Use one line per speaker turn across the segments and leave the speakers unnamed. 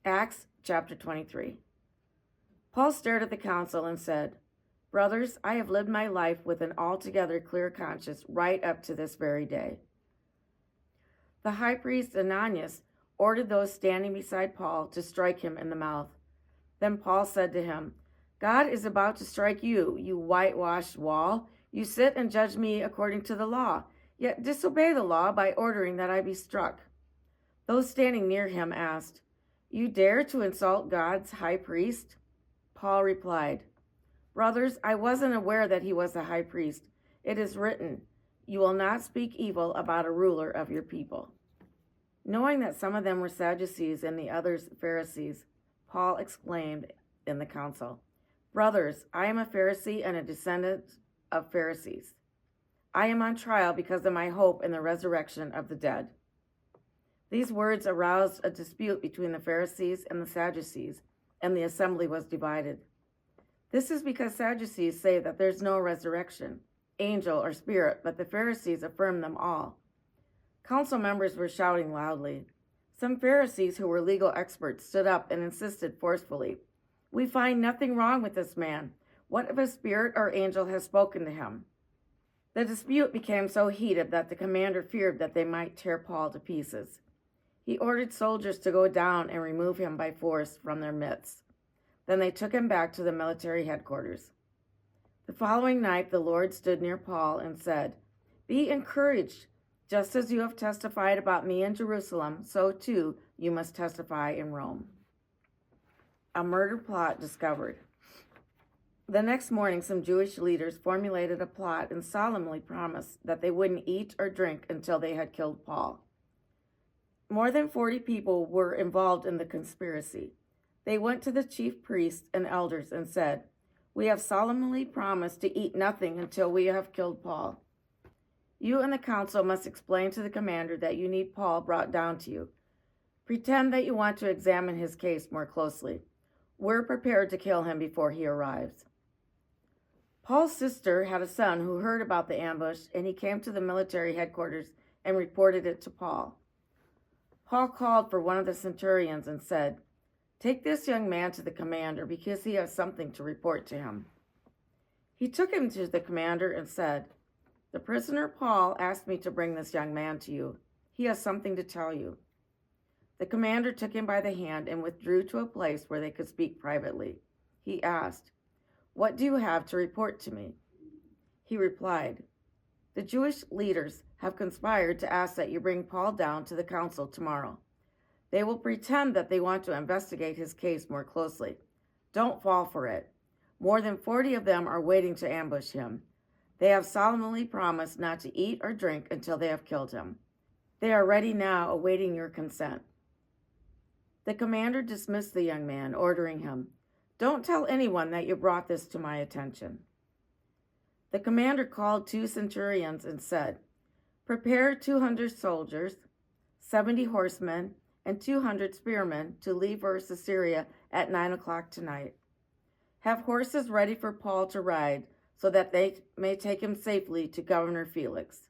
Acts chapter 23. Paul stared at the council and said, "Brothers, I have lived my life with an altogether clear conscience right up to this very day." The high priest Ananias ordered those standing beside Paul to strike him in the mouth. Then Paul said to him, "God is about to strike you, you whitewashed wall. You sit and judge me according to the law, yet disobey the law by ordering that I be struck." Those standing near him asked, "You dare to insult God's high priest?" Paul replied, "Brothers, I wasn't aware that he was a high priest. It is written, 'You will not speak evil about a ruler of your people.'" Knowing that some of them were Sadducees and the others Pharisees, Paul exclaimed in the council, "Brothers, I am a Pharisee and a descendant of Pharisees. I am on trial because of my hope in the resurrection of the dead." These words aroused a dispute between the Pharisees and the Sadducees, and the assembly was divided. This is because Sadducees say that there's no resurrection, angel or spirit, but the Pharisees affirm them all. Council members were shouting loudly. Some Pharisees who were legal experts stood up and insisted forcefully, "We find nothing wrong with this man. What if a spirit or angel has spoken to him?" The dispute became so heated that the commander feared that they might tear Paul to pieces. He ordered soldiers to go down and remove him by force from their midst. Then they took him back to the military headquarters. The following night, the Lord stood near Paul and said, "Be encouraged. Just as you have testified about me in Jerusalem, so too you must testify in Rome." A murder plot discovered. The next morning, some Jewish leaders formulated a plot and solemnly promised that they wouldn't eat or drink until they had killed Paul. More than 40 people were involved in the conspiracy. They went to the chief priests and elders and said, "We have solemnly promised to eat nothing until we have killed Paul. You and the council must explain to the commander that you need Paul brought down to you. Pretend that you want to examine his case more closely. We're prepared to kill him before he arrives." Paul's sister had a son who heard about the ambush, and he came to the military headquarters and reported it to Paul. Paul called for one of the centurions and said, "Take this young man to the commander because he has something to report to him." He took him to the commander and said, "The prisoner Paul asked me to bring this young man to you. He has something to tell you." The commander took him by the hand and withdrew to a place where they could speak privately. He asked, "What do you have to report to me?" He replied, "The Jewish leaders have conspired to ask that you bring Paul down to the council tomorrow. They will pretend that they want to investigate his case more closely. Don't fall for it. More than 40 of them are waiting to ambush him. They have solemnly promised not to eat or drink until they have killed him. They are ready now, awaiting your consent." The commander dismissed the young man, ordering him, "Don't tell anyone that you brought this to my attention." The commander called 2 centurions and said, "Prepare 200 soldiers, 70 horsemen, and 200 spearmen to leave for Caesarea at 9 o'clock tonight. Have horses ready for Paul to ride, so that they may take him safely to Governor Felix."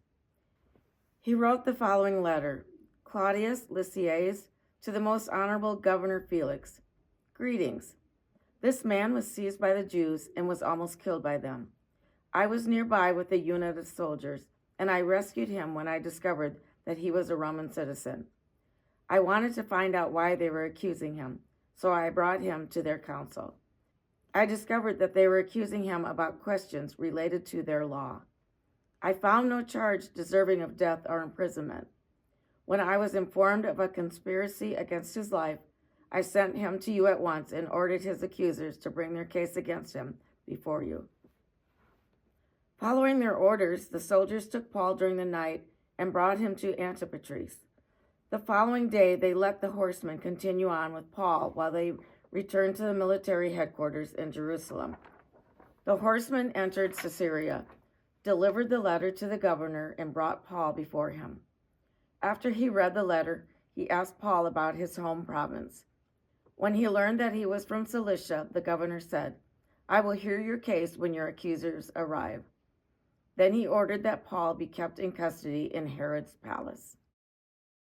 He wrote the following letter: "Claudius Lysias, to the most honorable Governor Felix. Greetings. This man was seized by the Jews and was almost killed by them. I was nearby with a unit of soldiers, and I rescued him when I discovered that he was a Roman citizen. I wanted to find out why they were accusing him, so I brought him to their council. I discovered that they were accusing him about questions related to their law. I found no charge deserving of death or imprisonment. When I was informed of a conspiracy against his life, I sent him to you at once and ordered his accusers to bring their case against him before you." Following their orders, the soldiers took Paul during the night and brought him to Antipatris. The following day, they let the horsemen continue on with Paul while they returned to the military headquarters in Jerusalem. The horsemen entered Caesarea, delivered the letter to the governor, and brought Paul before him. After he read the letter, he asked Paul about his home province. When he learned that he was from Cilicia, the governor said, "I will hear your case when your accusers arrive." Then he ordered that Paul be kept in custody in Herod's palace.